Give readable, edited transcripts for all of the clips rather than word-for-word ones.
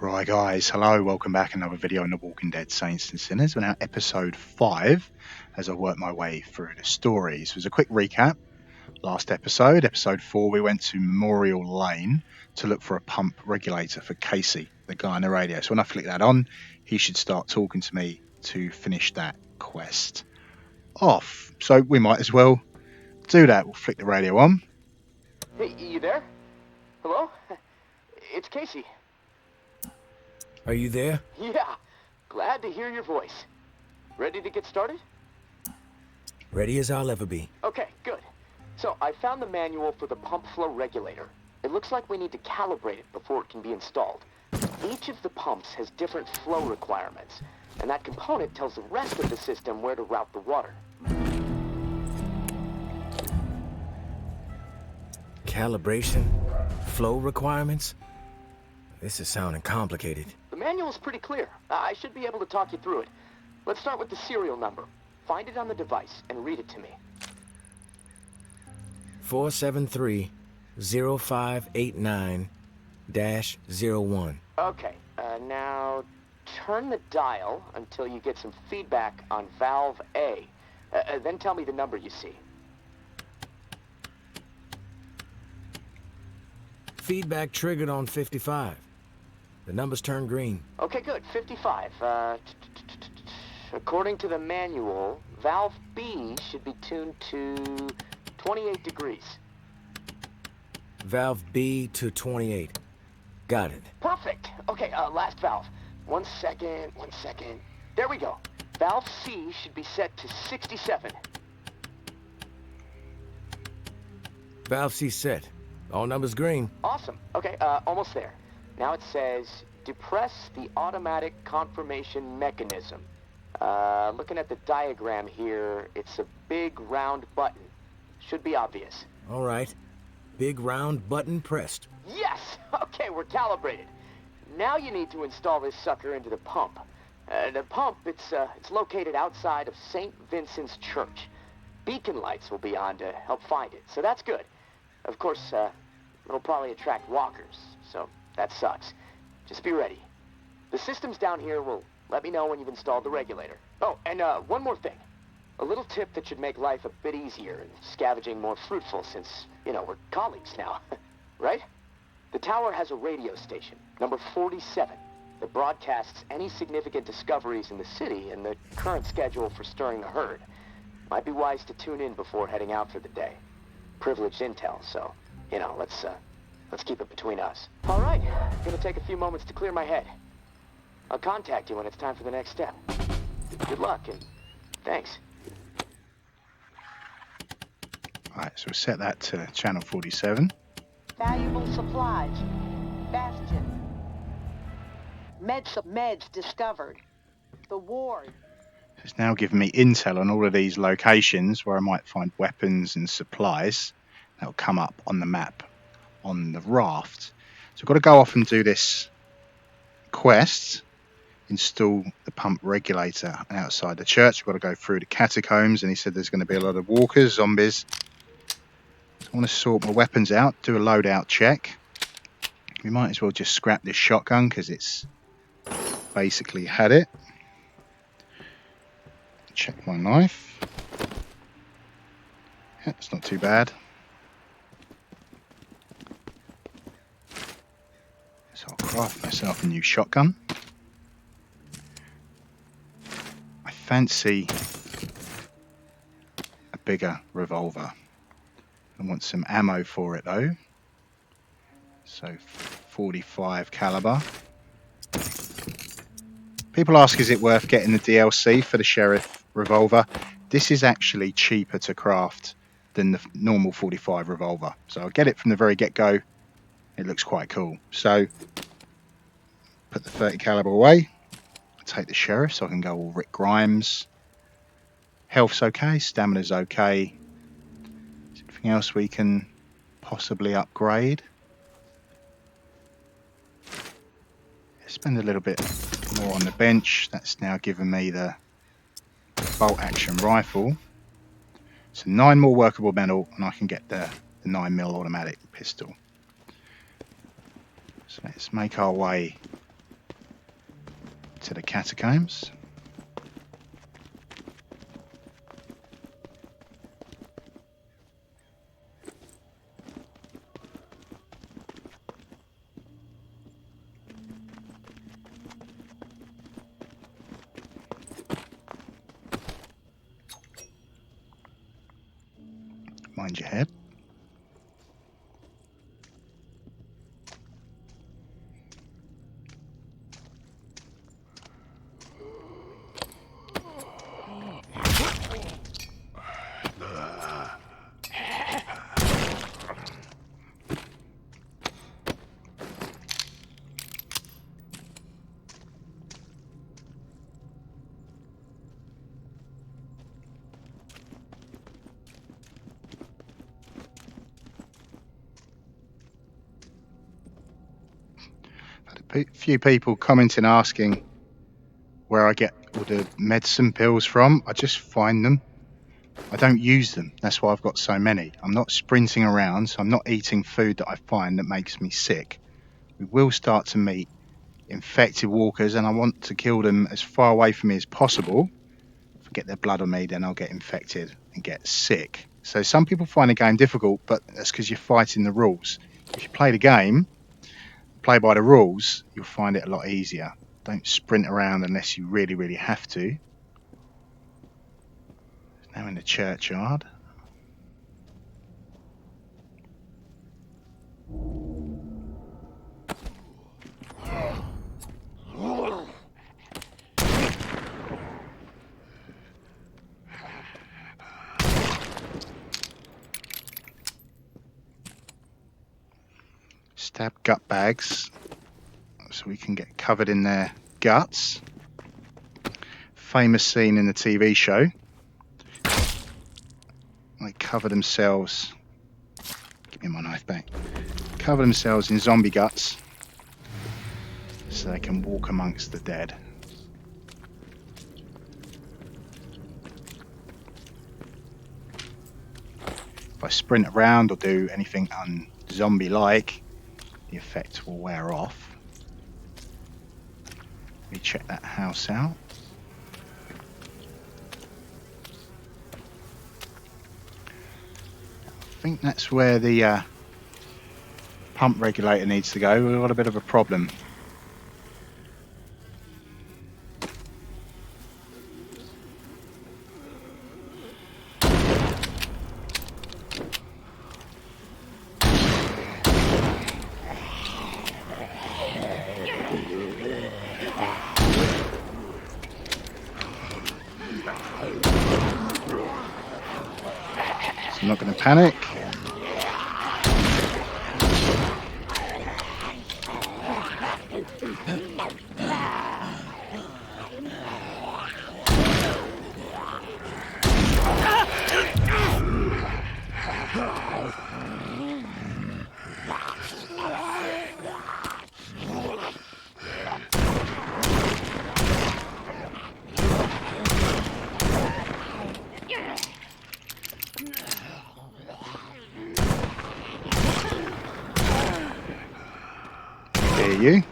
Right guys, hello, welcome back. Another video on The Walking Dead Saints and Sinners. We're now episode 5 as I work my way through the stories. As a quick recap, last episode, episode 4, we went to Memorial Lane to look for a pump regulator for Casey, the guy on the radio. So when I flick that on, he should start talking to me to finish that quest off. So we might as well do that. We'll flick the radio on. Hey, you there? Hello? It's Casey. Are you there? Yeah, glad to hear your voice. Ready to get started? Ready as I'll ever be. Okay, good. So, I found the manual for the pump flow regulator. It looks like we need to calibrate it before it can be installed. Each of the pumps has different flow requirements, and that component tells the rest of the system where to route the water. Calibration? Flow requirements? This is sounding complicated. The manual's pretty clear. I should be able to talk you through it. Let's start with the serial number. Find it on the device and read it to me. 473-0589-01. Okay, now turn the dial until you get some feedback on valve A. Then tell me the number you see. Feedback triggered on 55. The numbers turned green. Okay, good. 55. According to the manual, valve B should be tuned to 28 degrees. Valve B to 28. Got it. Perfect. Okay, last valve. One second. There we go. Valve C should be set to 67. Valve C set. All numbers green. Awesome. Okay, almost there. Now it says, depress the automatic confirmation mechanism. Looking at the diagram here, it's a big round button. Should be obvious. All right. Big round button pressed. Yes! Okay, we're calibrated. Now you need to install this sucker into the pump. The pump, it's located outside of St. Vincent's Church. Beacon lights will be on to help find it, so that's good. Of course, it'll probably attract walkers, so that sucks. Just be ready. The systems down here will let me know when you've installed the regulator. Oh, and one more thing. A little tip that should make life a bit easier and scavenging more fruitful since, we're colleagues now. Right? The tower has a radio station, number 47, that broadcasts any significant discoveries in the city and the current schedule for stirring the herd. Might be wise to tune in before heading out for the day. Privileged intel, so, let's keep it between us. All right, gonna take a few moments to clear my head. I'll contact you when it's time for the next step. Good luck, and thanks. Alright, so we'll set that to channel 47. Valuable supplies. Bastion. Meds discovered. The ward. It's now giving me intel on all of these locations where I might find weapons and supplies. That'll come up on the map on the raft. So I've got to go off and do this quest. Install the pump regulator outside the church. We've got to go through the catacombs, and he said there's going to be a lot of walkers, zombies. So I want to sort my weapons out, do a loadout check. We might as well just scrap this shotgun because it's basically had it. Check my knife. Yeah, it's not too bad. So I'll craft myself a new shotgun. I fancy a bigger revolver. I want some ammo for it though. So 45 caliber. People ask, is it worth getting the DLC for the Sheriff revolver? This is actually cheaper to craft than the normal 45 revolver. So I'll get it from the very get-go. It looks quite cool. So put the 30 caliber away. I'll take the Sheriff so I can go all Rick Grimes. Health's okay, stamina's okay. Is there anything else we can possibly upgrade? Spend a little bit more on the bench. That's now given me the bolt action rifle. So 9 more workable metal, and I can get the 9mm automatic pistol. So let's make our way to the catacombs. Mind your head. A few people commenting asking where I get all the medicine pills from. I just find them. I don't use them. That's why I've got so many. I'm not sprinting around, so I'm not eating food that I find that makes me sick. We will start to meet infected walkers, and I want to kill them as far away from me as possible. If I get their blood on me, then I'll get infected and get sick. So some people find the game difficult, but that's because you're fighting the rules. If you play the game, play by the rules, you'll find it a lot easier. Don't sprint around unless you really, really have to. Now in the churchyard. Stab gut bags so we can get covered in their guts. Famous scene in the TV show. They cover themselves. Give me my knife back. Cover themselves in zombie guts so they can walk amongst the dead. If I sprint around or do anything un-zombie-like, the effect will wear off. Let me check that house out. I think that's where the pump regulator needs to go. We've got a bit of a problem. So I'm not going to panic. You.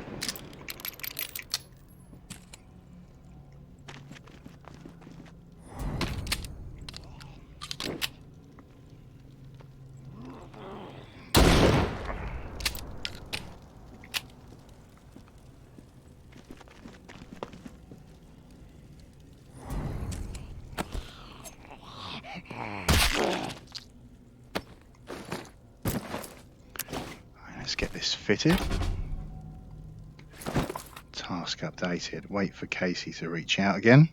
Let's get this fitted. Task updated. Wait for Casey to reach out again.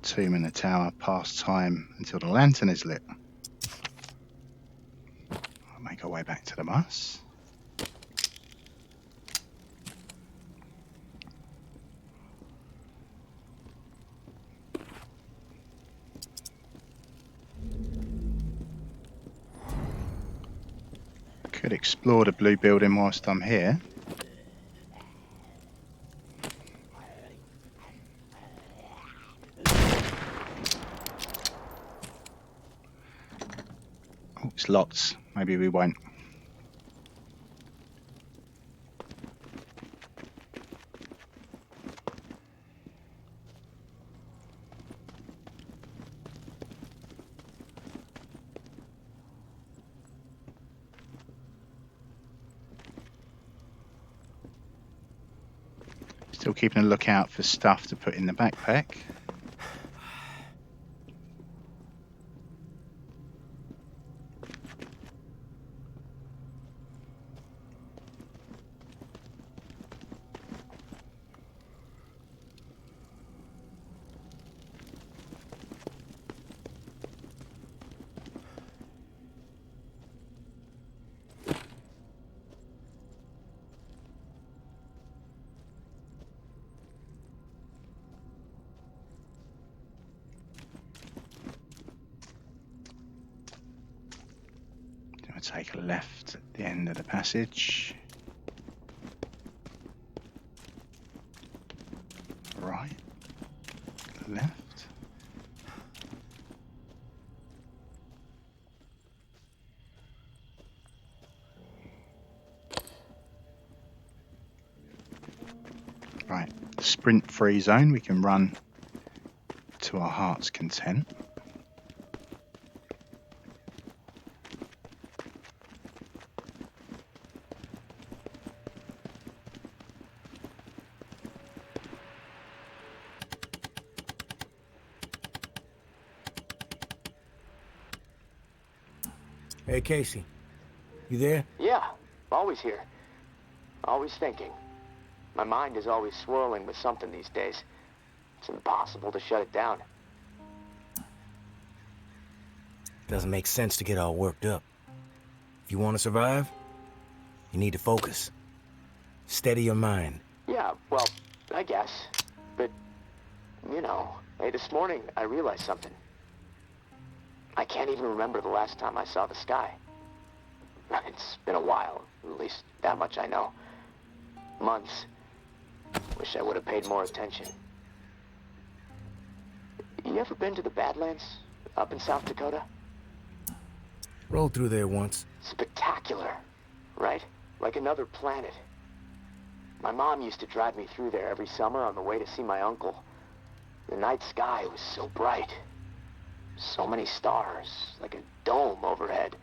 Tomb in the tower. Pass time until the lantern is lit. I'll make our way back to the bus. Could explore the blue building whilst I'm here. Oh, it's locked. Maybe we won't. Still keeping a lookout for stuff to put in the backpack. Take a left at the end of the passage. Right. Left. Right. Sprint free zone. We can run to our heart's content. Hey, Casey. You there? Yeah, always here. Always thinking. My mind is always swirling with something these days. It's impossible to shut it down. Doesn't make sense to get all worked up. If you want to survive, you need to focus. Steady your mind. Yeah, well, I guess. But, you know, hey, this morning I realized something. I can't even remember the last time I saw the sky. It's been a while, at least that much I know. Months. Wish I would have paid more attention. You ever been to the Badlands, up in South Dakota? Rolled through there once. Spectacular, right? Like another planet. My mom used to drive me through there every summer on the way to see my uncle. The night sky was so bright. So many stars, like a dome overhead.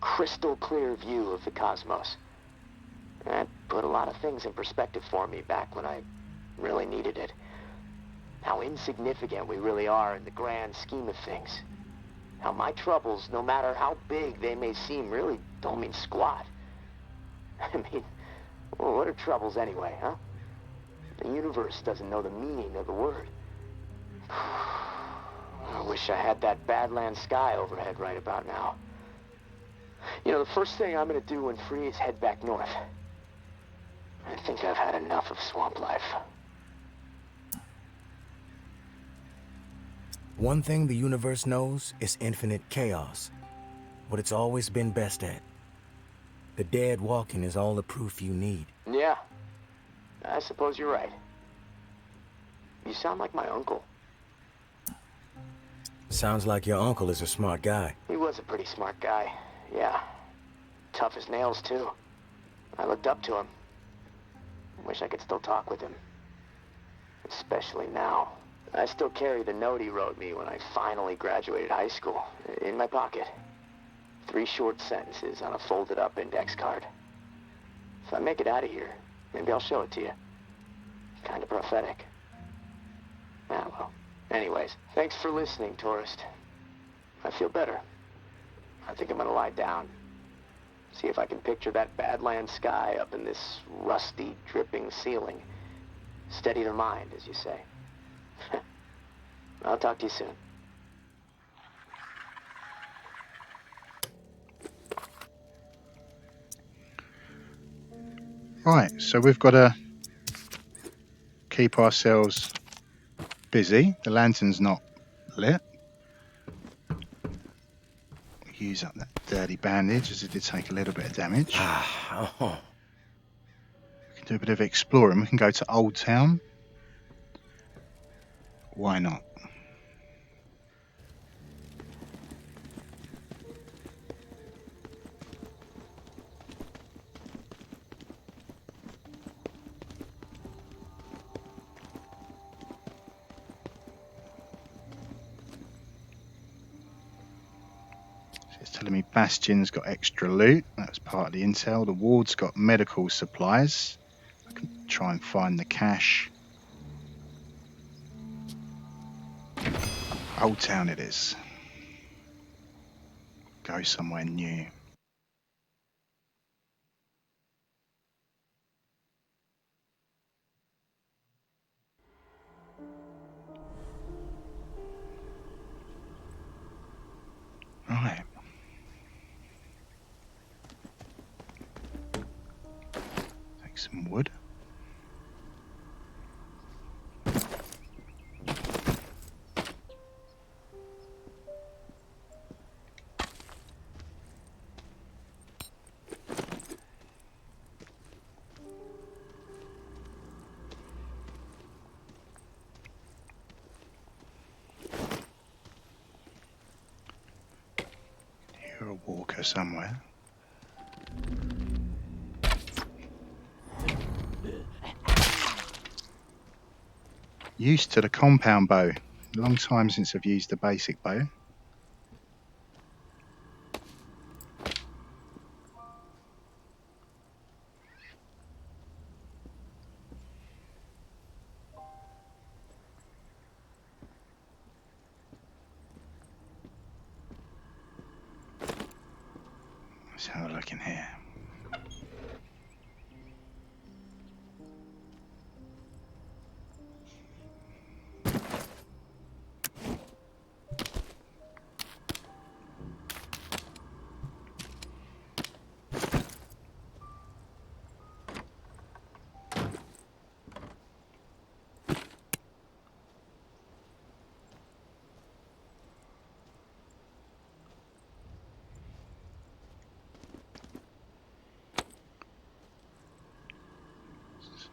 Crystal clear view of the cosmos. That put a lot of things in perspective for me back when I really needed it. How insignificant we really are in the grand scheme of things. How my troubles, no matter how big they may seem, really don't mean squat. I mean, well, what are troubles anyway, huh? The universe doesn't know the meaning of the word. I wish I had that Badlands sky overhead right about now. You know, the first thing I'm gonna do when free is head back north. I think I've had enough of swamp life. One thing the universe knows is infinite chaos. What it's always been best at. The dead walking is all the proof you need. Yeah, I suppose you're right. You sound like my uncle. Sounds like your uncle is a smart guy. He was a pretty smart guy, yeah. Tough as nails, too. I looked up to him. Wish I could still talk with him. Especially now. I still carry the note he wrote me when I finally graduated high school, in my pocket. 3 short sentences on a folded up index card. If I make it out of here, maybe I'll show it to you. Kinda prophetic. Ah, well. Anyways, thanks for listening, tourist. I feel better. I think I'm gonna lie down. See if I can picture that Badlands sky up in this rusty, dripping ceiling. Steady the mind, as you say. I'll talk to you soon. Right, so we've got to keep ourselves busy. The lantern's not lit. Use up that dirty bandage as it did take a little bit of damage. Oh. We can do a bit of exploring. We can go to Old Town. Why not? It's telling me Bastion's got extra loot. That was part of the intel. The ward's got medical supplies. I can try and find the cache. Old Town it is. Go somewhere new. Right. Take some wood. Hear a walker somewhere. Used to the compound bow. A long time since I've used the basic bow. Let's have a look in here.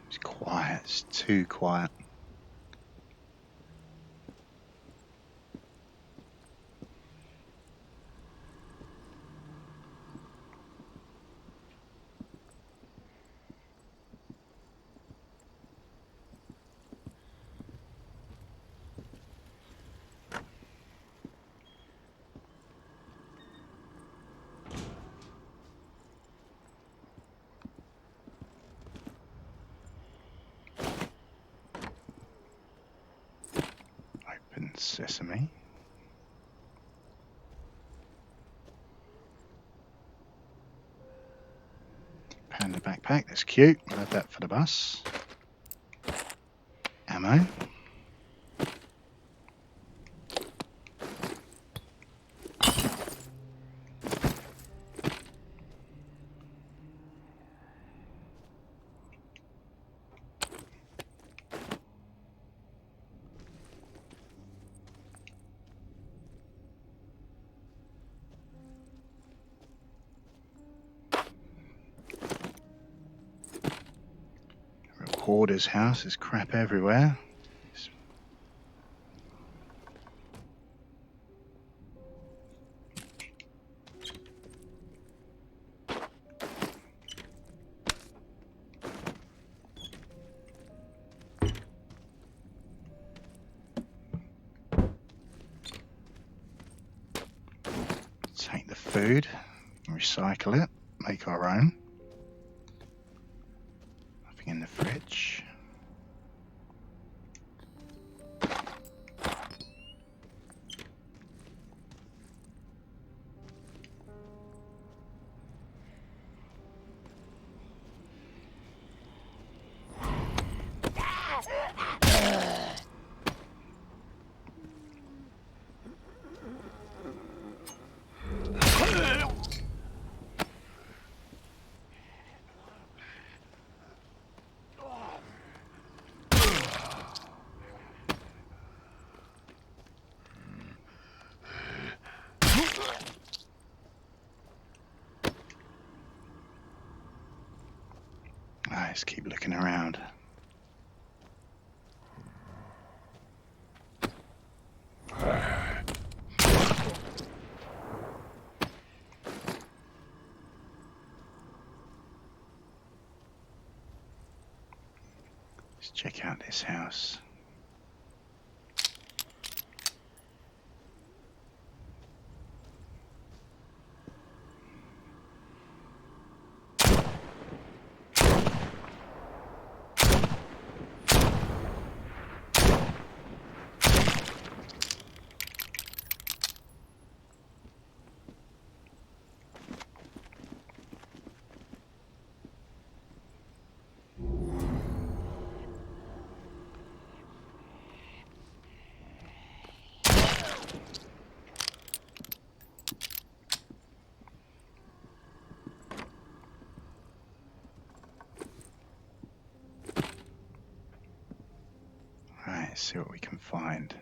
It's quiet. It's too quiet. Open sesame. Panda backpack, that's cute. We'll have that for the bus. Ammo. Hoarder's house, there's crap everywhere. Take the food, recycle it, make our own. Nothing in the fridge. Let's keep looking around. Let's check out this house. Let's see what we can find.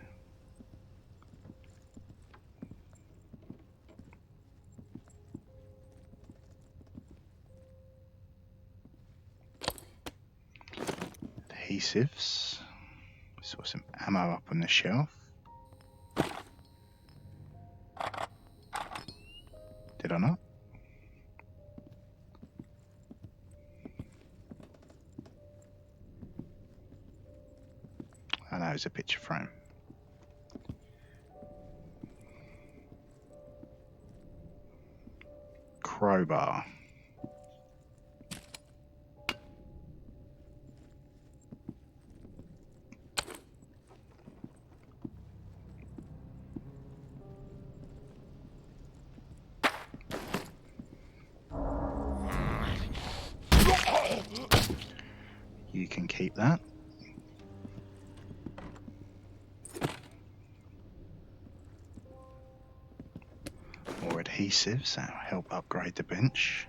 Adhesives. Saw some ammo up on the shelf. Did I not? Oh no, it's a picture frame. Crowbar. You can keep that. More adhesives, that'll help upgrade the bench.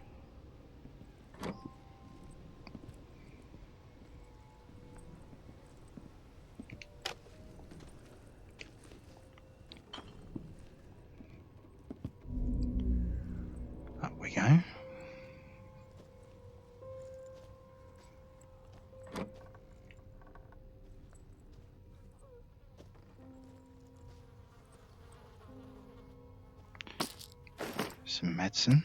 Up we go. Some medicine.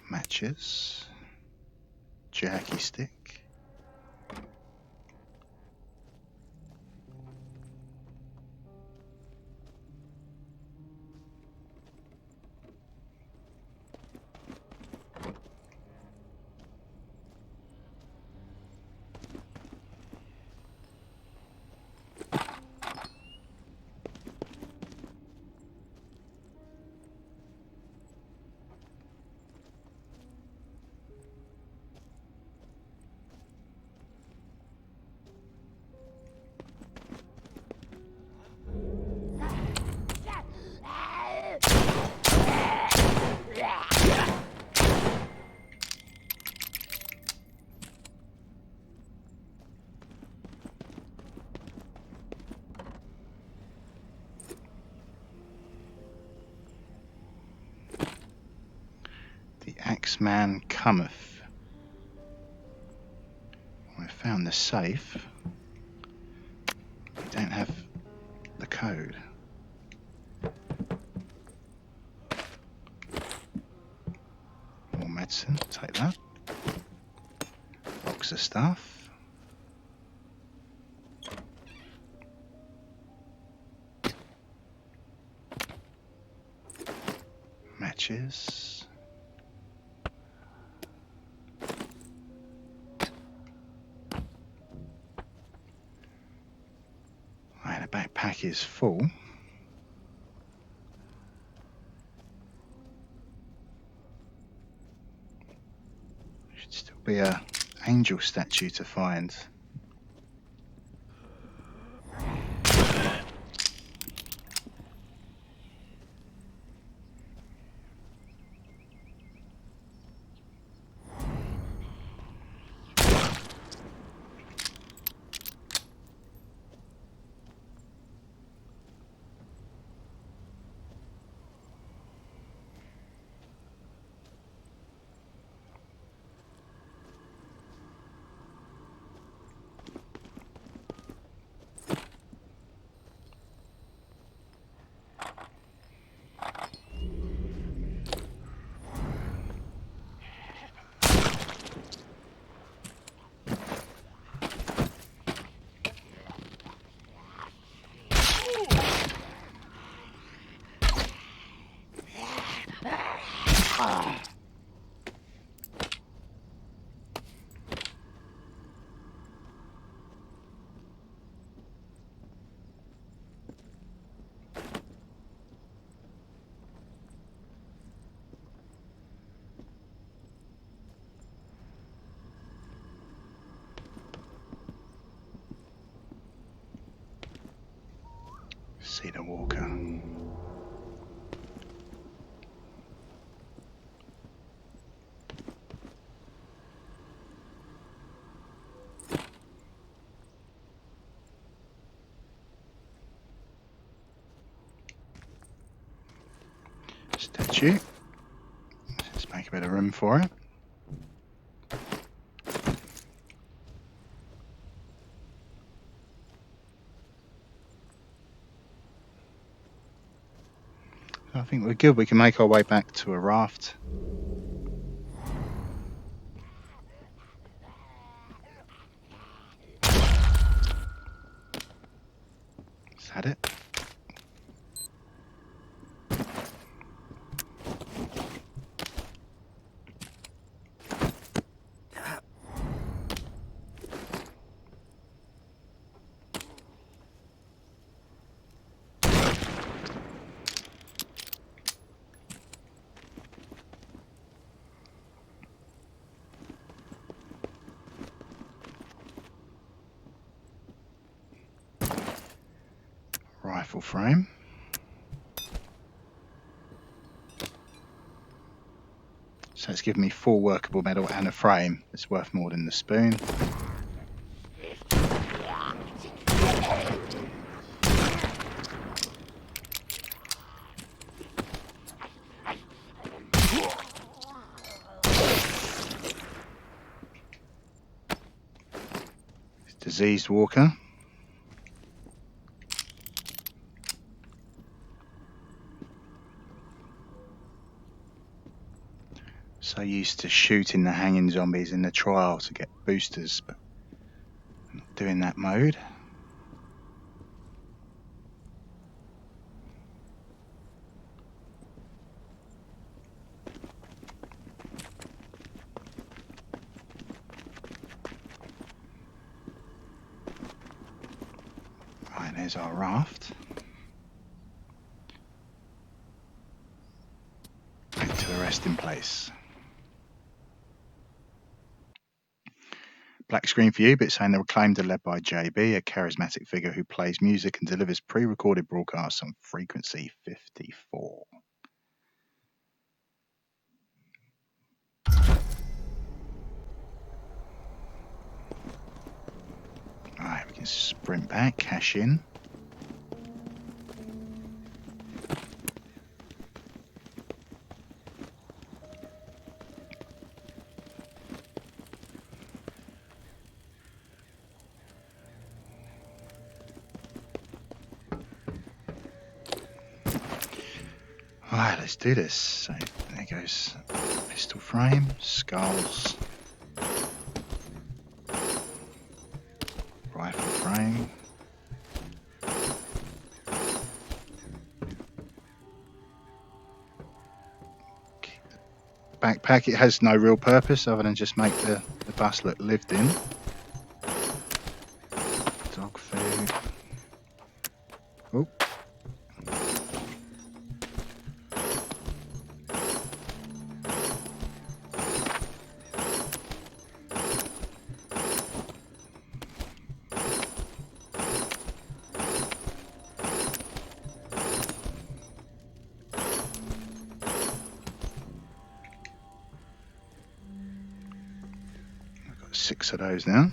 Matches. Jerky stick. The Axeman cometh. I found the safe. We don't have the code. More medicine, take that. Box of stuff. Matches. Right, the backpack is full. Should still be a angel statue to find. See the walker. Statue. Let's make a bit of room for it. I think we're good. We can make our way back to a raft. Is that it? Rifle frame. So it's given me 4 workable metal and a frame. It's worth more than the spoon. Diseased walker. So used to shooting the hanging zombies in the trial to get boosters, but I'm not doing that mode. Right, there's our raft. Back to the resting place. Black screen for you, but it's saying the Reclaimed are led by JB, a charismatic figure who plays music and delivers pre-recorded broadcasts on frequency 54. Alright, we can sprint back, cash in. Alright, let's do this. So there goes pistol frame, skulls, rifle frame. Backpack, it has no real purpose other than just make the bus look lived in. Dog food. Oh. I've got 6 of those now.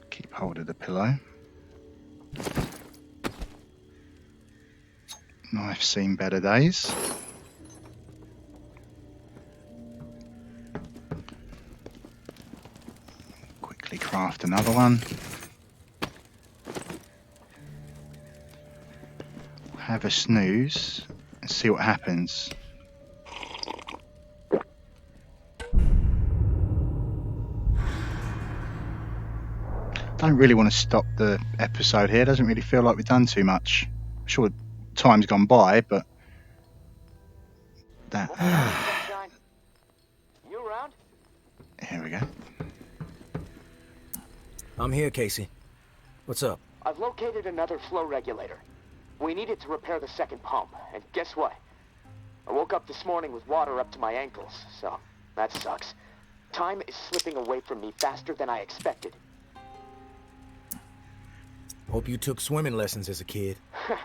Keep hold of the pillow. Knife's seen better days. Quickly craft another one. Have a snooze and see what happens. Don't really want to stop the episode here. Doesn't really feel like we've done too much. I'm sure time's gone by, but that. Sunshine, you around? Here we go. I'm here, Casey. What's up? I've located another flow regulator. We need it to repair the second pump, and guess what? I woke up this morning with water up to my ankles, so that sucks. Time is slipping away from me faster than I expected. Hope you took swimming lessons as a kid.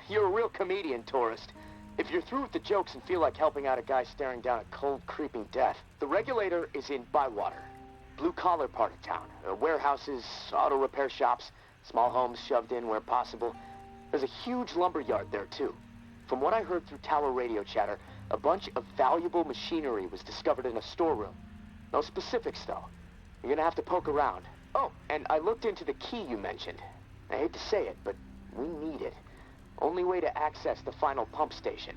You're a real comedian, tourist. If you're through with the jokes and feel like helping out a guy staring down a cold, creeping death, the regulator is in Bywater. Blue-collar part of town. Warehouses, auto repair shops, small homes shoved in where possible. There's a huge lumber yard there, too. From what I heard through tower radio chatter, a bunch of valuable machinery was discovered in a storeroom. No specifics, though. You're gonna have to poke around. Oh, and I looked into the key you mentioned. I hate to say it, but we need it. Only way to access the final pump station.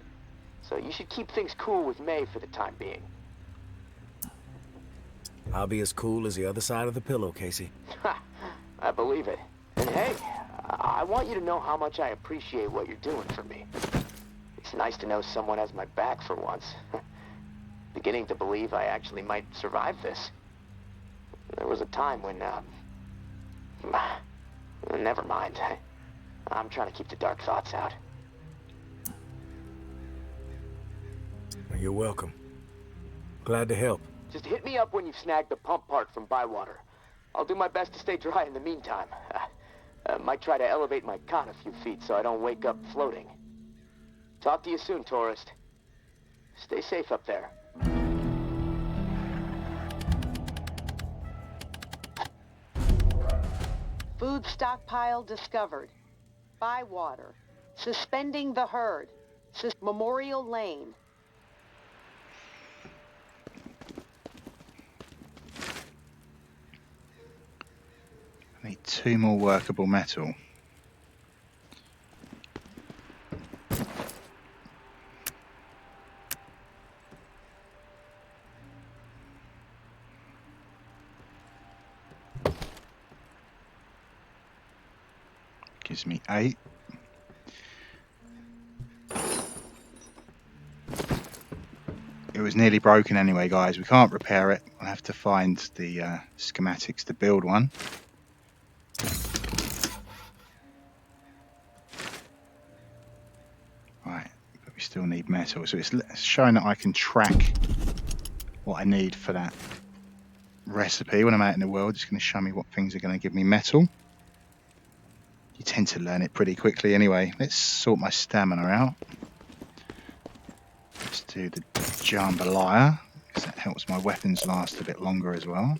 So you should keep things cool with May for the time being. I'll be as cool as the other side of the pillow, Casey. Ha! I believe it. And hey, I want you to know how much I appreciate what you're doing for me. It's nice to know someone has my back for once. Beginning to believe I actually might survive this. There was a time when, never mind. I'm trying to keep the dark thoughts out. You're welcome. Glad to help. Just hit me up when you've snagged the pump part from Bywater. I'll do my best to stay dry in the meantime. Might try to elevate my cot a few feet so I don't wake up floating. Talk to you soon, tourist. Stay safe up there. Food stockpile discovered. Bywater. Suspending the herd. Memorial Lane. I need 2 more workable metal. Gives me 8. It was nearly broken anyway, guys. We can't repair it. I'll have to find the schematics to build one. Right, but we still need metal. So it's showing that I can track what I need for that recipe when I'm out in the world. It's going to show me what things are going to give me metal. You tend to learn it pretty quickly anyway. Let's sort my stamina out. Let's do the jambalaya, because that helps my weapons last a bit longer as well.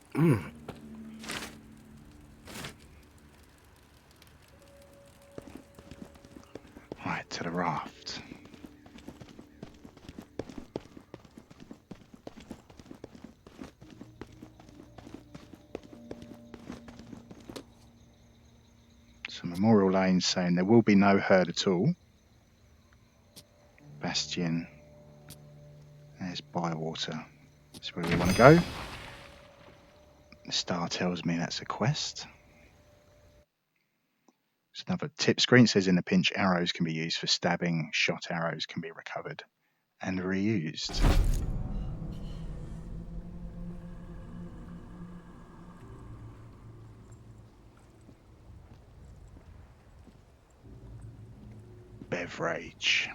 Right, to the raft. So Memorial Lane saying there will be no herd at all. Bastion. There's Bywater. That's where we want to go. The star tells me that's a quest. There's another tip screen. It says in the pinch, arrows can be used for stabbing. Shot arrows can be recovered and reused. Beverage.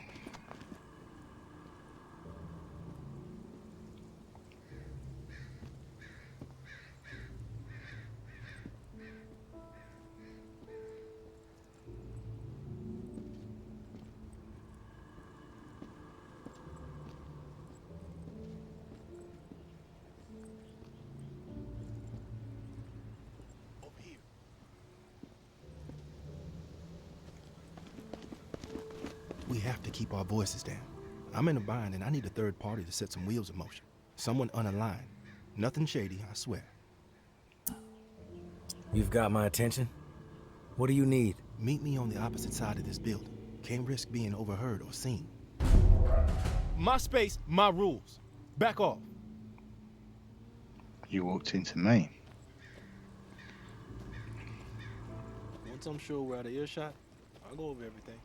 We have to keep our voices down. I'm in a bind and I need a third party to set some wheels in motion. Someone unaligned. Nothing shady, I swear. You've got my attention. What do you need? Meet me on the opposite side of this building. Can't risk being overheard or seen. My space, my rules. Back off. You walked into me. Once I'm sure we're out of earshot, I'll go over everything.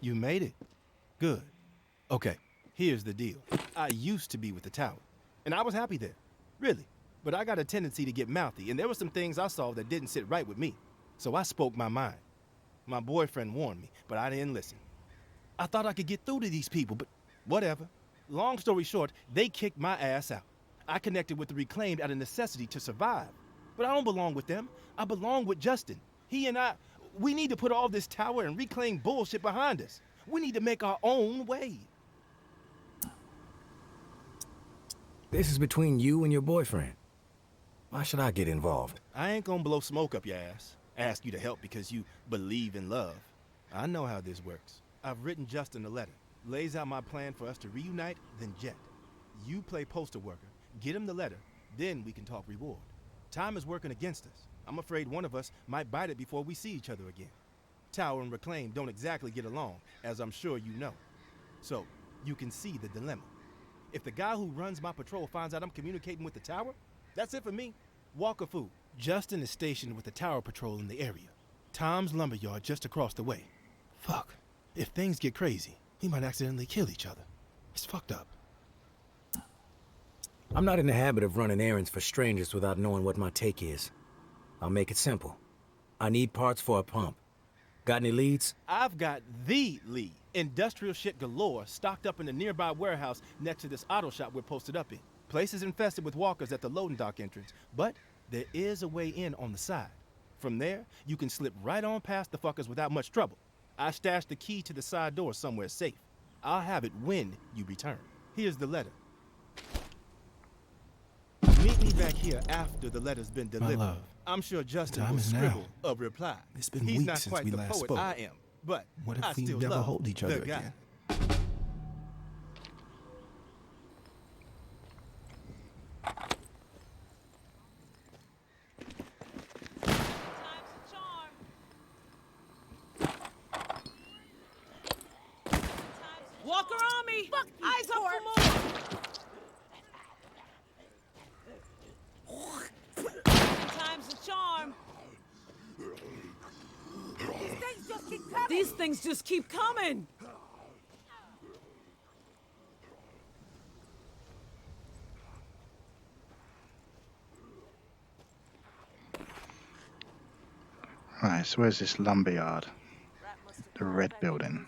You made it. Good. Okay, here's the deal. I used to be with the tower, and I was happy there. Really. But I got a tendency to get mouthy, and there were some things I saw that didn't sit right with me. So I spoke my mind. My boyfriend warned me, but I didn't listen. I thought I could get through to these people, but whatever. Long story short, they kicked my ass out. I connected with the Reclaimed out of necessity to survive. But I don't belong with them. I belong with Justin. He and I, we need to put all this tower and Reclaim bullshit behind us. We need to make our own way. This is between you and your boyfriend. Why should I get involved? I ain't gonna blow smoke up your ass. Ask you to help because you believe in love. I know how this works. I've written Justin a letter. Lays out my plan for us to reunite, then jet. You play postal worker, get him the letter, then we can talk reward. Time is working against us. I'm afraid one of us might bite it before we see each other again. Tower and Reclaim don't exactly get along, as I'm sure you know. So, you can see the dilemma. If the guy who runs my patrol finds out I'm communicating with the tower, that's it for me. Walker food. Justin is stationed with the tower patrol in the area. Tom's lumberyard just across the way. Fuck. If things get crazy, we might accidentally kill each other. It's fucked up. I'm not in the habit of running errands for strangers without knowing what my take is. I'll make it simple. I need parts for a pump. Got any leads? I've got the lead. Industrial shit galore stocked up in the nearby warehouse next to this auto shop we're posted up in. Place is infested with walkers at the loading dock entrance, but there is a way in on the side. From there, you can slip right on past the fuckers without much trouble. I stashed the key to the side door somewhere safe. I'll have it when you return. Here's the letter. Meet me back here after the letter's been delivered. My love, I'm sure Justin time will is now. scribble a reply. It's been He's weeks not since quite we the last poet spoke. I am, but What if I we still never love hold each other the guy. again? Walker on me! Eyes up for more! Time's a charm. These things just keep coming! Right, so where's this lumberyard? The red building.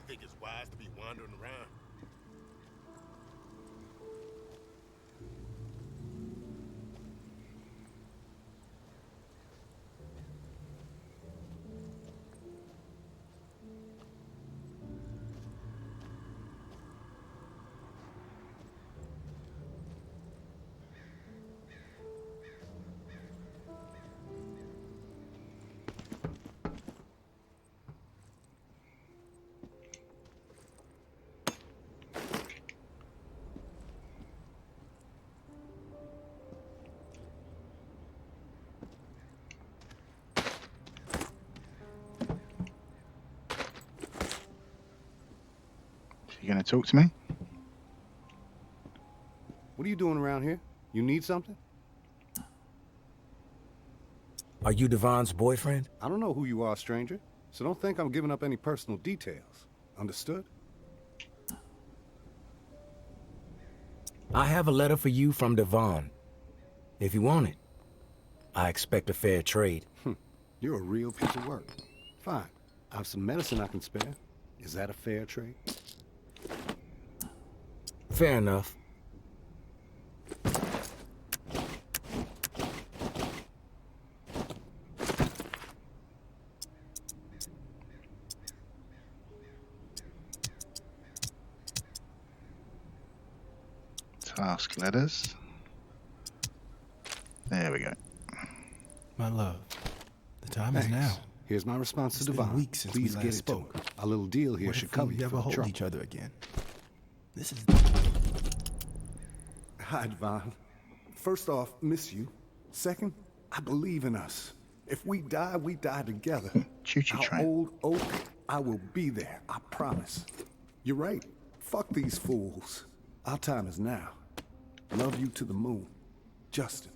Think it's wise to be wandering around? You gonna talk to me? What are you doing around here? You need something? Are you Devon's boyfriend? I don't know who you are, stranger, so don't think I'm giving up any personal details. Understood? I have a letter for you from Devon. If you want it, I expect a fair trade. You're a real piece of work. Fine. I have some medicine I can spare. Is that a fair trade? Fair enough. Task letters. There we go. My love, the time is Thanks. now. Here's my response It's to been Devon. weeks since Please we get last it to spoke. him. Our little deal here What should if cover we you never for the hold trouble. each other again? This is... Hi, Devon. First off, miss you. Second, I believe in us. If we die together. Choo-choo Our train. old oak, I will be there, I promise. You're right. Fuck these fools. Our time is now. Love you to the moon. Justin.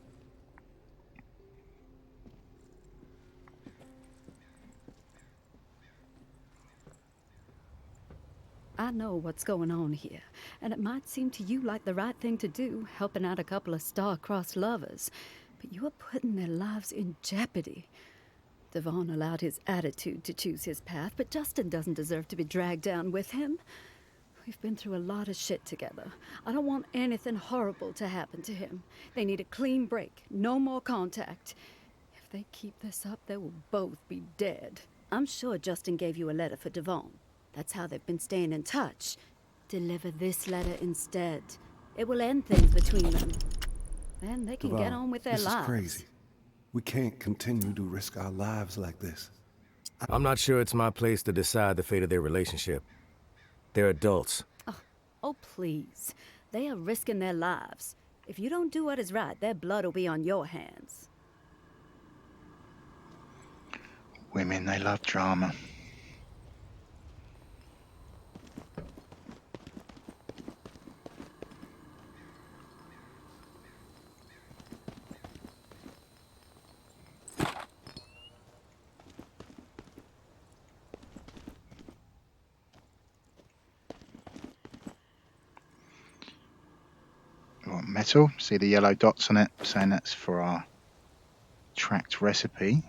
I know what's going on here, and it might seem to you like the right thing to do, helping out a couple of star-crossed lovers, but you are putting their lives in jeopardy. Devon allowed his attitude to choose his path, but Justin doesn't deserve to be dragged down with him. We've been through a lot of shit together. I don't want anything horrible to happen to him. They need a clean break, no more contact. If they keep this up, they will both be dead. I'm sure Justin gave you a letter for Devon. That's how they've been staying in touch. Deliver this letter instead. It will end things between them. Then they can get on with their lives. This is crazy. We can't continue to risk our lives like this. I'm not sure it's my place to decide the fate of their relationship. They're adults. Oh, please. They are risking their lives. If you don't do what is right, their blood will be on your hands. Women, they love drama. Metal, see the yellow dots on it saying that's for our tracked recipe.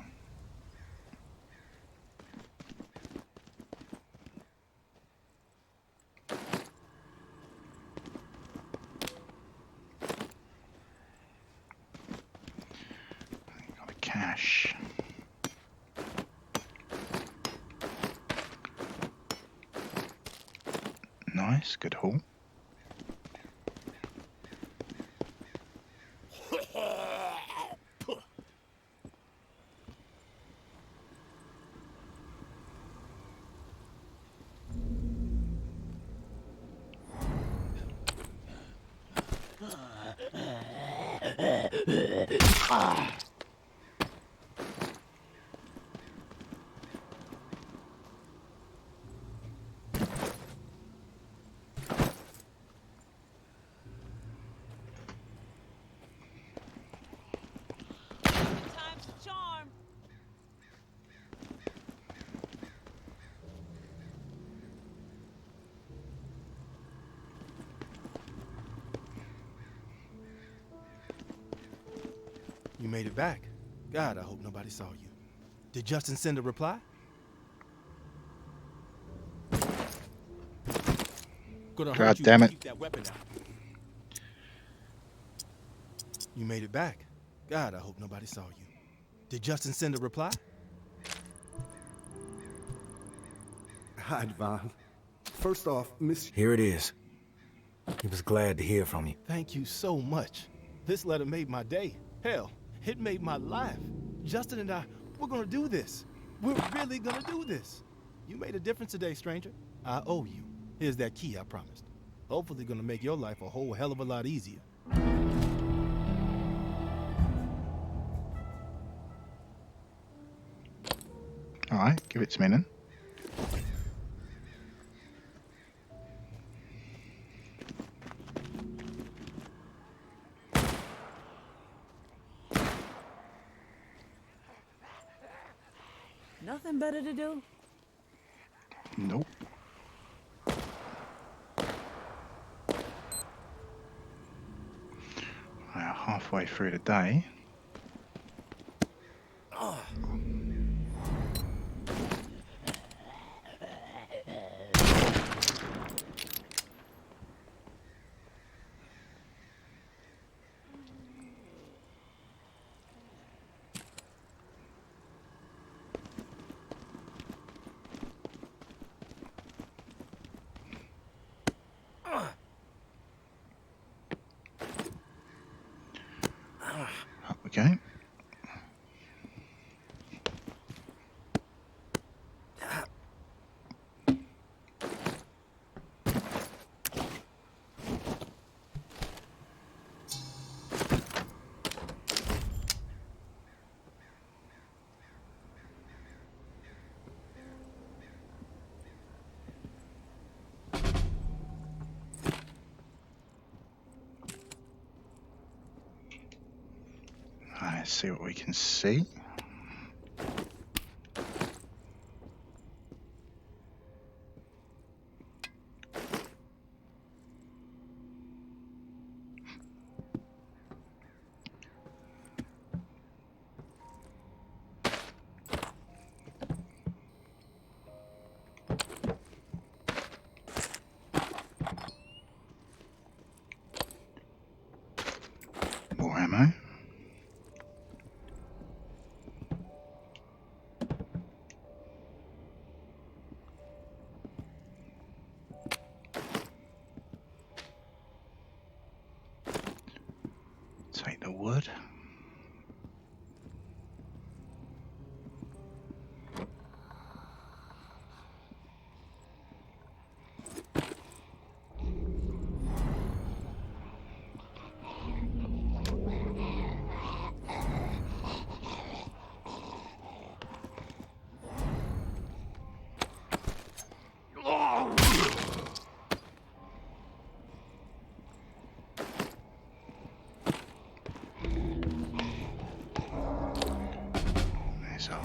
Got a cache. Nice, good haul. Time's a charm. You made it back. God, I hope nobody saw you. Did Justin send a reply? Gonna God hurt you damn if you it. keep that weapon out. You made it back. God, I hope nobody saw you. Did Justin send a reply? Hi, Devon. First off, miss you. Here it is. He was glad to hear from you. Thank you so much. This letter made my day. Hell, it made my life. Justin and I, we're gonna do this. We're really gonna do this. You made a difference today, stranger. I owe you. Here's that key I promised. Hopefully gonna make your life a whole hell of a lot easier. Alright, give it to me then. Nothing better to do? Nope. We are halfway through the day. Let's see what we can see. More ammo. Take the wood. There's a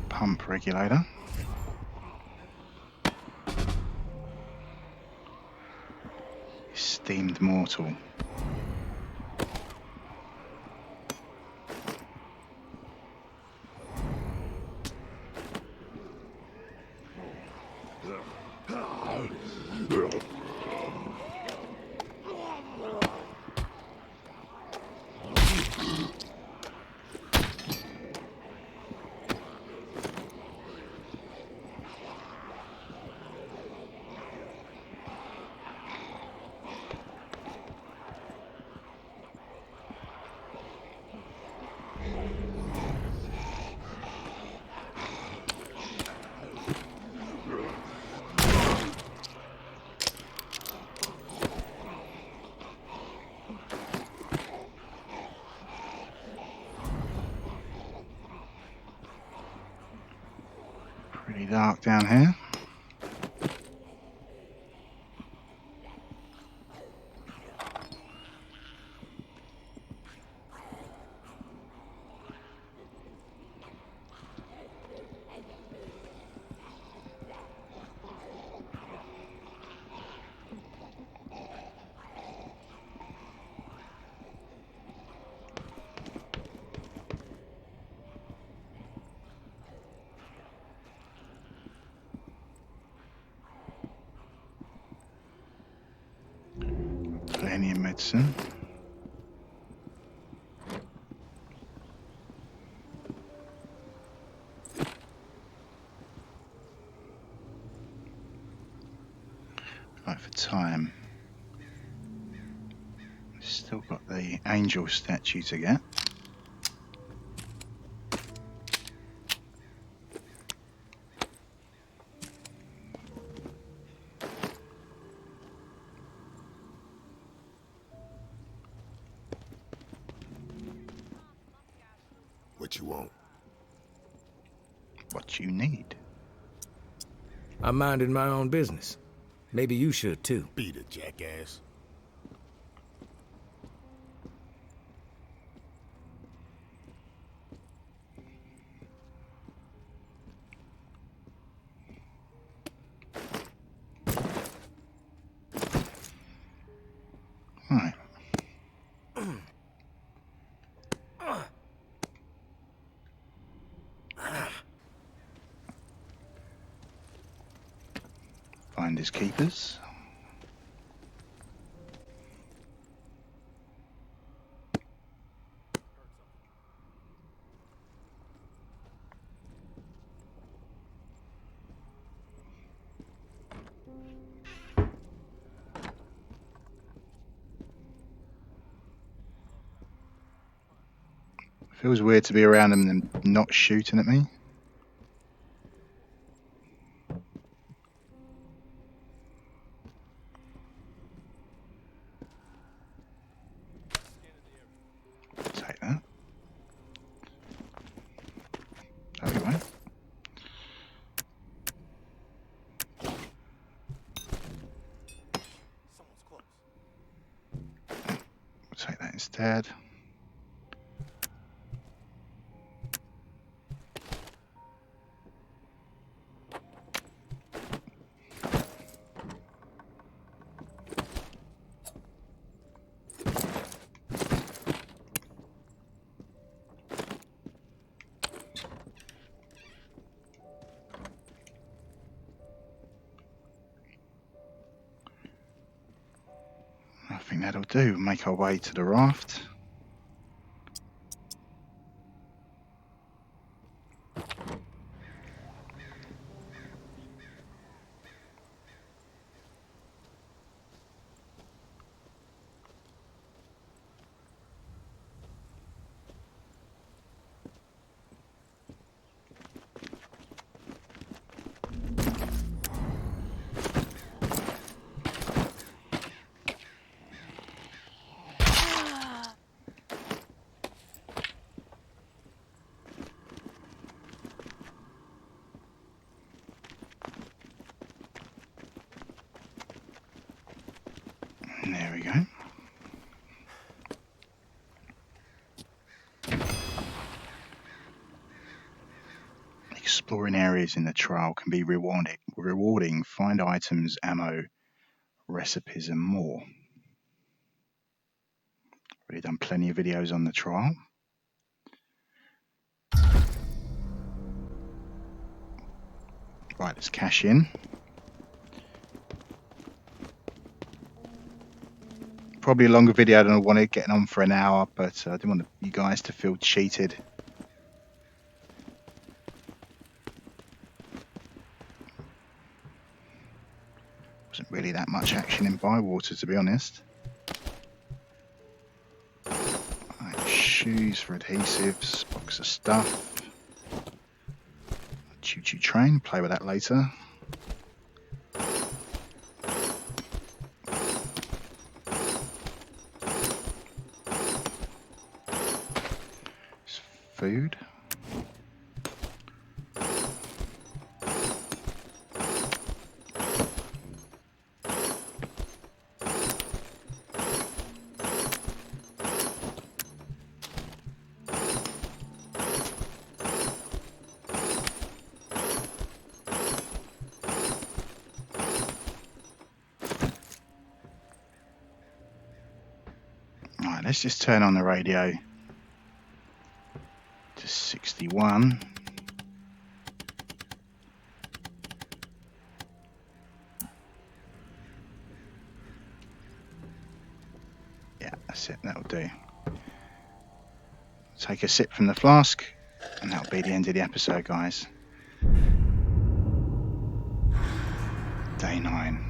pump regulator. Steamed mortal. Pretty dark down here. Plenty of medicine. Right for time. Still got the angel statue to get. What you want? What you need. I'm minding my own business. Maybe you should too. Beat it, jackass. Right. Finders keepers. Feels weird to be around them and them not shooting at me. Take that. Anyway. Take that instead. think that'll do. Make our way to the raft. There we go. Exploring areas in the trail can be rewarding. Find items, ammo, recipes, and more. Already done plenty of videos on the trial. Right, let's cash in. Probably a longer video than I wanted, getting on for an hour, but I didn't want you guys to feel cheated. Wasn't really that much action in Bywater, to be honest. Right, shoes for adhesives, box of stuff. Choo-choo train, play with that later. Food. Right, let's just turn on the radio to 61. Yeah, that's it, that'll do. Take a sip from the flask, and that'll be the end of the episode, guys. Day 9.